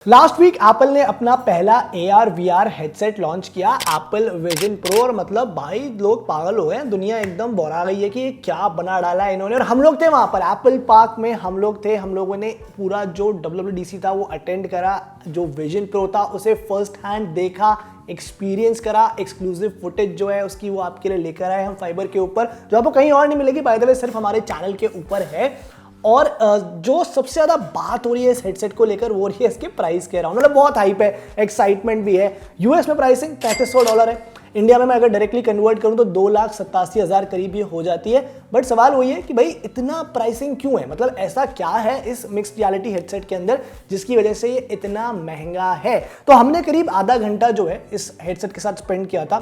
Last week Apple ने अपना पहला AR VR हेडसेट लॉन्च किया, एप्पल विजन प्रो। और मतलब भाई लोग पागल हो गए, दुनिया एकदम बौरा गई है कि क्या बना डाला है इन्होंने। और हम लोग थे वहां पर एप्पल पार्क में, हम लोगों ने पूरा जो WWDC था वो अटेंड करा। जो विजन प्रो था उसे फर्स्ट हैंड देखा, एक्सपीरियंस करा। एक्सक्लूसिव फुटेज जो है उसकी वो आपके लिए लेकर आए हम फाइबर के ऊपर, जो आपको कहीं और नहीं मिलेगी, बाय द वे सिर्फ हमारे चैनल के ऊपर है। और जो सबसे ज्यादा बात हो रही है इस हेडसेट को लेकर वो रही है इसके प्राइस के अराउंड। मतलब बहुत हाइप है, एक्साइटमेंट भी है। यूएस में प्राइसिंग $3500 है, इंडिया में मैं अगर डायरेक्टली कन्वर्ट करूं तो 2,87,000 करीब ये हो जाती है। बट सवाल वही है कि भाई इतना प्राइसिंग क्यों है, मतलब ऐसा क्या है इस मिक्स्ड रियलिटी हेडसेट के अंदर जिसकी वजह से ये इतना महंगा है। तो हमने करीब आधा घंटा जो है इस हेडसेट के साथ स्पेंड किया था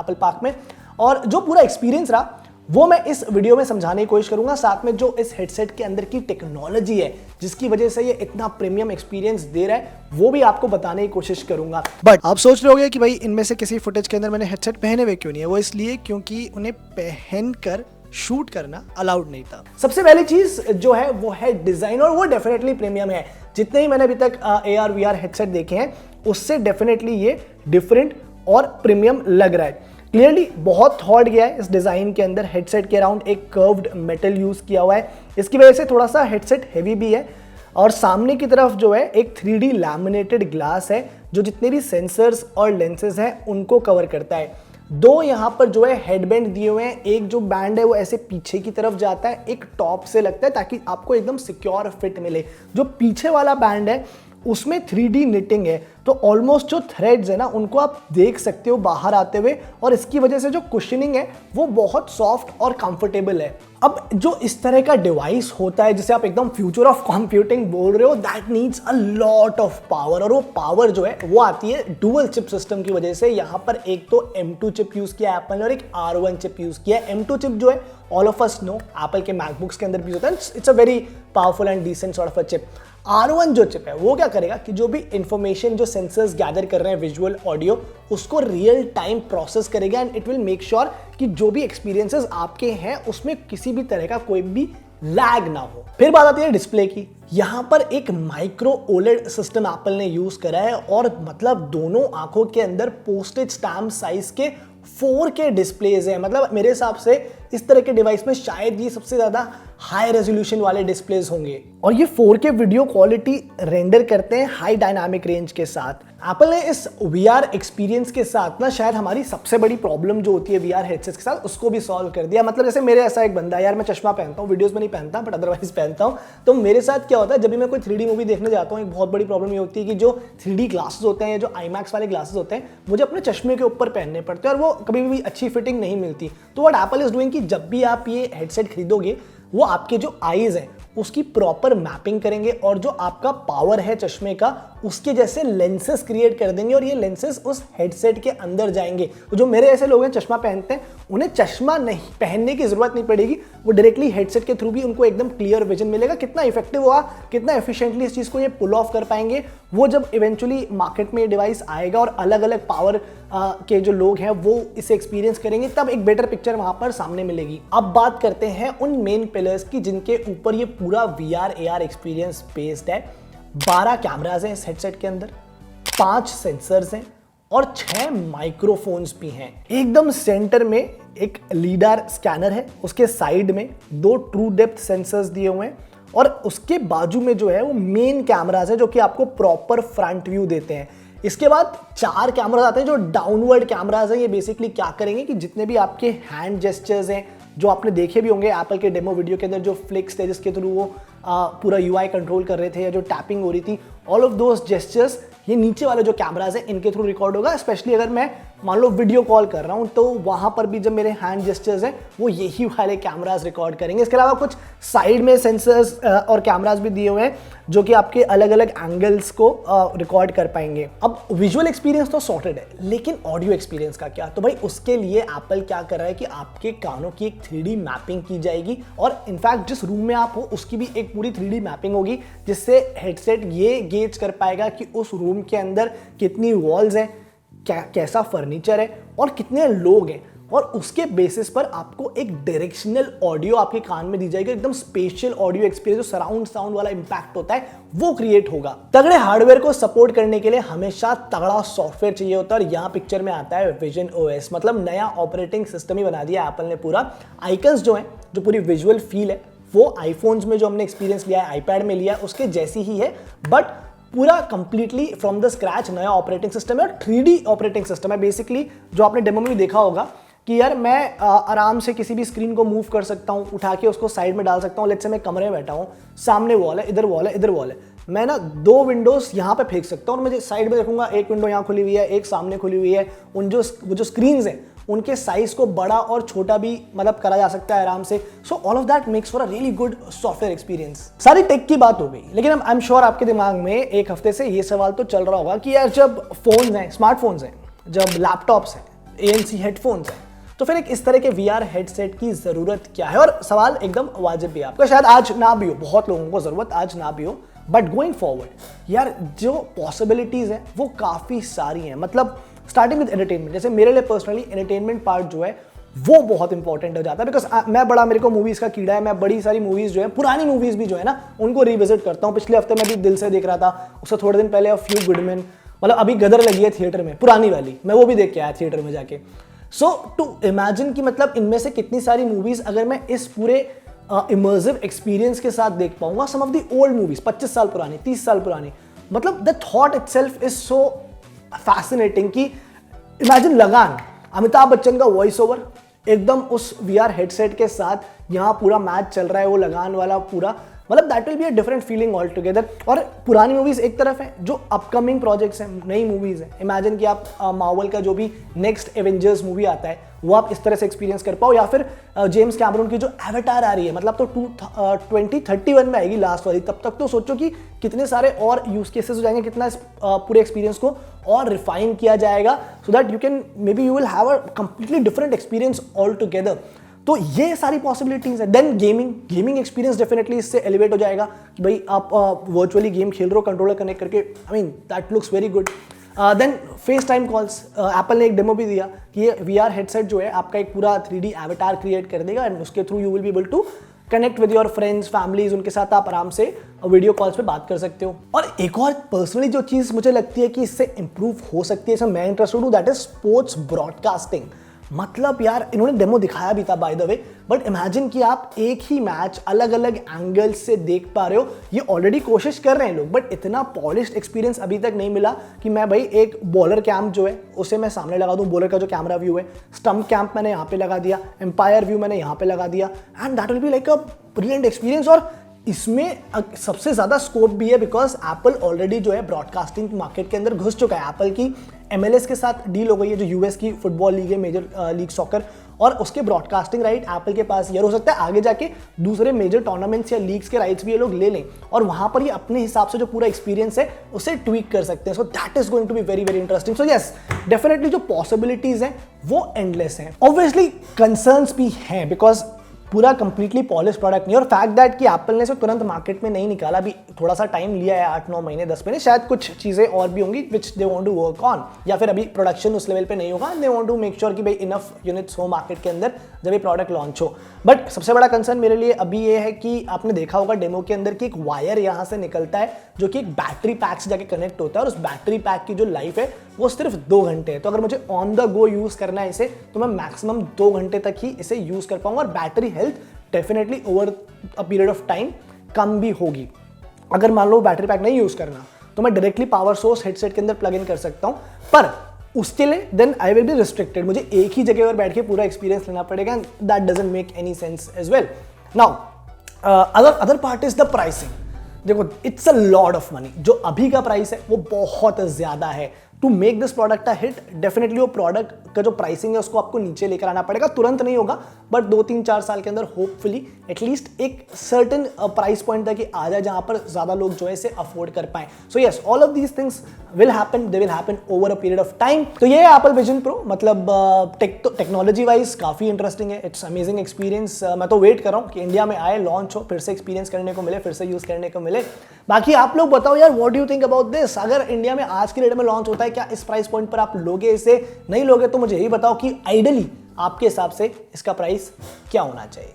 एप्पल पार्क में, और जो पूरा एक्सपीरियंस रहा वो मैं इस वीडियो में समझाने की कोशिश करूंगा। साथ में जो इस हेडसेट के अंदर की टेक्नोलॉजी है जिसकी वजह से ये इतना प्रीमियम एक्सपीरियंस दे रहा है वो भी आपको बताने की कोशिश करूंगा। बट आप सोच रहे होंगे कि भाई इनमें से किसी फुटेज के अंदर मैंने हेडसेट पहने हुए क्यों नहीं है। वो इसलिए क्योंकि उन्हें पहनकर शूट करना अलाउड नहीं था। सबसे पहली चीज जो है वो है डिजाइन, और वो डेफिनेटली प्रीमियम है। जितने ही मैंने अभी तक AR VR हेडसेट देखे हैं उससे डेफिनेटली ये डिफरेंट और प्रीमियम लग रहा है। क्लियरली बहुत थॉट गया है इस डिजाइन के अंदर। हेडसेट के अराउंड एक कर्व्ड मेटल यूज किया हुआ है, इसकी वजह से थोड़ा सा हेडसेट हेवी भी है। और सामने की तरफ जो है एक 3D लैमिनेटेड ग्लास है जो जितने भी सेंसर्स और लेंसेज हैं उनको कवर करता है। दो यहाँ पर जो है हेडबैंड दिए हुए हैं, एक जो बैंड है वो ऐसे पीछे की तरफ जाता है, एक टॉप से लगता है ताकि आपको एकदम सिक्योर फिट मिले। जो पीछे वाला बैंड है उसमें 3D निटिंग है, तो ऑलमोस्ट जो थ्रेड्स है ना उनको आप देख सकते हो बाहर आते हुए, और इसकी वजह से जो कुशनिंग है वो बहुत सॉफ्ट और कंफर्टेबल है। अब जो इस तरह का डिवाइस होता है जिसे आप एकदम फ्यूचर ऑफ कंप्यूटिंग बोल रहे हो, that needs a lot of power, और वो पावर जो है वो आती है डुअल चिप सिस्टम की वजह से। यहाँ पर एक तो M2 चिप यूज किया एप्पल ने और एक R1 चिप यूज किया। M2 चिप जो है all of us know Apple के मैकबुक्स के अंदर भी होता है, it's a very powerful and decent sort of a chip. R1 जो चिप है वो क्या करेगा कि जो भी इंफॉर्मेशन जो सेंसर्स गैदर कर रहे हैं विजुअल ऑडियो उसको रियल टाइम प्रोसेस करेगा, and it will make sure कि जो भी एक्सपीरियंसेस आपके हैं उसमें किसी भी तरह का कोई भी लैग ना हो। फिर बात आती है डिस्प्ले की। यहां पर एक माइक्रो ओलेड सिस्टम एप्पल ने यूज करा है, और मतलब दोनों आंखों के अंदर पोस्टेज स्टैम्प साइज के 4K डिस्प्लेज हैं। मतलब मेरे हिसाब से इस तरह के डिवाइस में शायद ये सबसे ज्यादा हाई रेजोल्यूशन वाले डिस्प्लेज होंगे, और ये 4K वीडियो क्वालिटी रेंडर करते हैं हाई डायनामिक रेंज के साथ। एप्पल ने इस VR एक्सपीरियंस के साथ ना शायद हमारी सबसे बड़ी प्रॉब्लम जो होती है VR हेडसेट्स के साथ उसको भी सॉल्व कर दिया। मतलब जैसे मेरे ऐसा एक बंदा है यार, मैं चश्मा पहनता हूँ, वीडियोस में नहीं पहनता बट अदरवाइज पहनता हूँ, तो मेरे साथ क्या होता है जब भी मैं कोई 3D मूवी देखने जाता हूँ एक बहुत बड़ी प्रॉब्लम ये होती है कि जो 3D ग्लासेस होते हैं, जो IMAX वाले ग्लासेस होते हैं, मुझे अपने चश्मे के ऊपर पहनने पड़ते हैं और वो कभी भी अच्छी फिटिंग नहीं मिलती। तो व्हाट एप्पल इज डूइंग कि जब भी आप ये हेडसेट खरीदोगे वो आपके जो आईज हैं उसकी प्रॉपर मैपिंग करेंगे, और जो आपका पावर है चश्मे का उसके जैसे लेंसेस क्रिएट कर देंगे, और ये लेंसेस उस हेडसेट के अंदर जाएंगे। तो जो मेरे ऐसे लोग हैं चश्मा पहनते हैं उन्हें चश्मा नहीं पहनने की जरूरत नहीं पड़ेगी, वो डायरेक्टली हेडसेट के थ्रू भी उनको एकदम क्लियर विजन मिलेगा। कितना इफेक्टिव हुआ, कितना एफिशिएंटली इस चीज को ये पुल ऑफ कर पाएंगे वो जब इवेंचुअली मार्केट में ये डिवाइस आएगा और अलग अलग पावर के जो लोग हैं वो इसे एक्सपीरियंस करेंगे, तब एक बेटर पिक्चर वहां पर सामने मिलेगी। अब बात करते हैं उन मेन पिलर्स की जिनके ऊपर ये पूरा VR AR एक्सपीरियंस बेस्ड है। 12 कैमरास हैं इस हेडसेट के अंदर, 5 सेंसर्स हैं और 6 माइक्रोफोन्स भी हैं। एकदम सेंटर में एक लीडार स्कैनर है, उसके साइड में 2 ट्रू डेप्थ सेंसर्स दिए हुए हैं, और उसके बाजू में जो है वो मेन कैमरास है जो कि आपको प्रॉपर फ्रंट व्यू देते हैं। इसके बाद 4 कैमरास आते हैं जो डाउनवर्ड कैमरास हैं। ये बेसिकली क्या करेंगे कि जितने भी आपके हैंड जेस्चर्स हैं जो आपने देखे भी होंगे एप्पल के डेमो वीडियो के अंदर, जो फ्लिक्स थे जिसके थ्रू वो पूरा UI कंट्रोल कर रहे थे या जो टैपिंग हो रही थी, ऑल ऑफ दोस जेस्चर्स ये नीचे वाले जो कैमरास हैं इनके थ्रू रिकॉर्ड होगा। स्पेशली अगर मैं मान लो वीडियो कॉल कर रहा हूं तो वहां पर भी जब मेरे हैंड जेस्चर्स हैं वो यही वाले कैमरास रिकॉर्ड करेंगे। इसके अलावा कुछ साइड में सेंसर्स और कैमरास भी दिए हुए हैं जो कि आपके अलग अलग एंगल्स को रिकॉर्ड कर पाएंगे। अब विजुअल एक्सपीरियंस तो सॉर्टेड है, लेकिन ऑडियो एक्सपीरियंस का क्या? तो भाई उसके लिए एप्पल क्या कर रहा है कि आपके कानों की एक 3D मैपिंग की जाएगी, और इनफैक्ट जिस रूम में आप हो उसकी भी एक पूरी 3D मैपिंग होगी, जिससे हेडसेट ये गेज कर पाएगा कि उस रूम के अंदर कितनी वॉल्स हैं, कैसा फर्नीचर है और कितने लोग हैं। और उसके बेसिस पर आपको एक डायरेक्शनल ऑडियो आपके कान में दी जाएगी, एकदम स्पेशियल ऑडियो एक्सपीरियंस, जो सराउंड साउंड वाला इंपैक्ट होता है वो क्रिएट होगा। तगड़े हार्डवेयर को सपोर्ट करने के लिए हमेशा तगड़ा सॉफ्टवेयर चाहिए होता है, और यहाँ पिक्चर में आता है विजन ओएस, मतलब नया ऑपरेटिंग सिस्टम ही बना दिया एप्पल ने पूरा। आइकन्स जो है, जो पूरी विजुअल फील है, वो आईफोन्स में जो हमने एक्सपीरियंस लिया है, आईपैड में लिया है, उसके जैसी ही है, बट पूरा कंप्लीटली फ्रॉम द स्क्रैच नया ऑपरेटिंग सिस्टम है और 3D ऑपरेटिंग सिस्टम है। बेसिकली जो आपने डेमो में भी देखा होगा कि यार मैं आराम से किसी भी स्क्रीन को मूव कर सकता हूँ, उठा के उसको साइड में डाल सकता हूँ। लेट्स से मैं कमरे में बैठा हूँ, सामने वॉल है, इधर वॉल है, इधर वॉल है, मैं ना 2 विंडोज यहाँ पे फेंक सकता हूँ और मुझे साइड में देखूंगा, एक विंडो यहाँ खुली हुई है, एक सामने खुली हुई है। उन जो स्क्रीन्स हैं उनके साइज को बड़ा और छोटा भी मतलब करा जा सकता है आराम से। So all of that makes for a really good software experience. सारी टेक की बात हो गई, लेकिन आई एम श्योर आपके दिमाग में एक हफ्ते से ये सवाल तो चल रहा होगा कि यार जब फोन्स हैं, स्मार्टफोन्स हैं, जब लैपटॉप्स हैं, ANC हेडफोन्स हैं, तो फिर एक इस तरह के VR हेडसेट की जरूरत क्या है। और सवाल एकदम वाजिब भी है आपका, शायद आज ना भी हो, बहुत लोगों को जरूरत आज ना भी हो, बट गोइंग फॉरवर्ड यार जो पॉसिबिलिटीज हैं वो काफी सारी हैं। मतलब स्टार्टिंग विद एंटरटेनमेंट, जैसे मेरे लिए पर्सनली एंटरटेनमेंट पार्ट जो है वो बहुत इंपॉर्टेंट हो जाता है, बिकॉज मेरे को मूवीज का कीड़ा है। मैं बड़ी सारी मूवीज जो है, पुरानी मूवीज भी जो है ना, उनको रिविजिट करता हूँ। पिछले हफ्ते मैं भी दिल से देख रहा था, उससे थोड़े दिन पहले फ्यू गुडमैन, मतलब अभी गदर लगी है थिएटर में, पुरानी वाली, मैं वो भी देख के आया थिएटर में जाके। सो टू इमेजिन कि मतलब इनमें से कितनी सारी मूवीज अगर मैं इस पूरे इमर्सिव एक्सपीरियंस के साथ देख पाऊंगा। सम ऑफ द ओल्ड मूवीज 25 साल पुरानी, 30 साल पुरानी, मतलब the thought itself is so fascinating कि इमेजिन लगान, अमिताभ बच्चन का वॉइस ओवर एकदम उस VR हेडसेट के साथ, यहाँ पूरा मैच चल रहा है वो लगान वाला पूरा, मतलब that will be a different feeling all together. और पुरानी मूवीज एक तरफ है, जो अपकमिंग प्रोजेक्ट्स हैं, नई मूवीज हैं, इमेजिन कि आप मार्वल का जो भी नेक्स्ट एवेंजर्स मूवी आता है वो आप इस तरह से एक्सपीरियंस कर पाओ, या फिर जेम्स कैमरून की जो एवेटार आ रही है, मतलब तो 2031 में आएगी लास्ट वाली, तब तक तो सोचो कि कितने सारे और यूज केसेस हो जाएंगे, कितना इस पूरे एक्सपीरियंस को और रिफाइन किया जाएगा, so that you can may be you will have a completely different experience all together. तो ये सारी पॉसिबिलिटीज है। देन गेमिंग एक्सपीरियंस डेफिनेटली इससे एलिवेट हो जाएगा कि भाई आप वर्चुअली गेम खेल रहे हो कंट्रोलर कनेक्ट करके, I mean that looks very good. Then FaceTime calls, Apple ने एक डेमो भी दिया कि ये VR हेडसेट जो है आपका एक पूरा 3D एवेटार क्रिएट कर देगा, एंड उसके through you will be able to connect with your friends, families, उनके साथ आप आराम से वीडियो कॉल्स पे बात कर सकते हो। और एक और पर्सनली जो चीज़ मुझे लगती है कि इससे इंप्रूव हो सकती है, इसमें मैं इंटरेस्टेड हूँ, दैट इज स्पोर्ट्स ब्रॉडकास्टिंग। मतलब यार इन्होंने डेमो दिखाया भी था by the way, but imagine कि आप एक ही मैच अलग अलग एंगल्स से देख पा रहे हो। ये ऑलरेडी कोशिश कर रहे हैं लोग, बट इतना पॉलिश्ड एक्सपीरियंस अभी तक नहीं मिला कि मैं भाई एक बॉलर कैंप जो है उसे मैं सामने लगा दूं, बॉलर का जो कैमरा व्यू है, स्टंप कैंप मैंने यहाँ पे लगा दिया, एम्पायर व्यू मैंने यहाँ पे लगा दिया, and that will be like a brilliant experience. और इसमें सबसे ज़्यादा स्कोप भी है बिकॉज एप्पल ऑलरेडी जो है ब्रॉडकास्टिंग मार्केट के अंदर घुस चुका है। एप्पल की MLS के साथ डील हो गई है, जो US की फुटबॉल लीग है, मेजर लीग सॉकर, और उसके ब्रॉडकास्टिंग राइट एप्पल के पास ही है। हो सकता है आगे जाके दूसरे मेजर टूर्नामेंट्स या लीग्स के राइट्स भी ये लोग ले लें, और वहाँ पर ये अपने हिसाब से जो पूरा एक्सपीरियंस है उसे ट्वीक कर सकते हैं। So that is going to be very very interesting. So yes, definitely जो पॉसिबिलिटीज हैं वो एंडलेस हैं। ऑब्वियसली कंसर्न्स भी हैं बिकॉज पूरा कंप्लीटली पॉलिश प्रोडक्ट नहीं, और फैक्ट दैट कि एप्पल ने इसे तुरंत मार्केट में नहीं निकाला, भी थोड़ा सा टाइम लिया है, 8-9 महीने 10 महीने, शायद कुछ चीज़ें और भी होंगी which they want to work on, या फिर अभी प्रोडक्शन उस लेवल पे नहीं होगा, they want to make sure कि भाई इनफ यूनिट्स हो मार्केट के अंदर जब ये प्रोडक्ट लॉन्च हो। बट सबसे बड़ा कंसर्न मेरे लिए अभी ये है कि आपने देखा होगा डेमो के अंदर कि एक वायर यहाँ से निकलता है जो कि एक बैटरी पैक से जाके कनेक्ट होता है, और उस बैटरी पैक की जो लाइफ है वो सिर्फ 2 घंटे है। तो अगर मुझे ऑन द गो यूज़ करना है इसे, तो मैं मैक्सिमम 2 घंटे तक ही इसे यूज़ कर पाऊंगा, और battery health definitely over a period of time कम भी होगी। अगर मान लो बैटरी पैक नहीं यूज़ करना, तो मैं डायरेक्टली पावर सोर्स हेडसेट के अंदर प्लग इन कर सकता हूँ, पर उसके लिए then I will be restricted, मुझे एक ही जगह पर बैठ के पूरा एक्सपीरियंस लेना पड़ेगा, that doesn't make any sense as well. Now other part is the pricing. देखो, it's a lot of money. जो अभी का प्राइस है वो बहुत ज़्यादा है। To make this product a hit, definitely वो प्रोडक्ट का जो प्राइसिंग है उसको आपको नीचे लेकर आना पड़ेगा। तुरंत नहीं होगा, बट 2-3-4 साल के अंदर होपफुली एटलीस्ट एक सर्टेन प्राइस पॉइंट तक आ जाए जहां पर ज्यादा लोग जो है इसे अफोर्ड कर पाए। So yes, all of these things will happen, they will happen over a period of time. तो ये है एप्पल विजन प्रो, मतलब टेक्नोलॉजी वाइज काफी इंटरेस्टिंग है, इट्स अमेजिंग एक्सपीरियंस। मैं तो वेट कर रहा हूँ कि इंडिया में आए, लॉन्च हो, फिर से एक्सपीरियंस करने को मिले, फिर से यूज करने को मिले। बाकी आप लोग बताओ यार, what do you think about this? अगर इंडिया में आज की डेट में लॉन्च होता है, क्या इस प्राइस पॉइंट पर आप लोगे इसे? नहीं लोगे तो मुझे यही बताओ कि आइडियली आपके हिसाब से इसका प्राइस क्या होना चाहिए?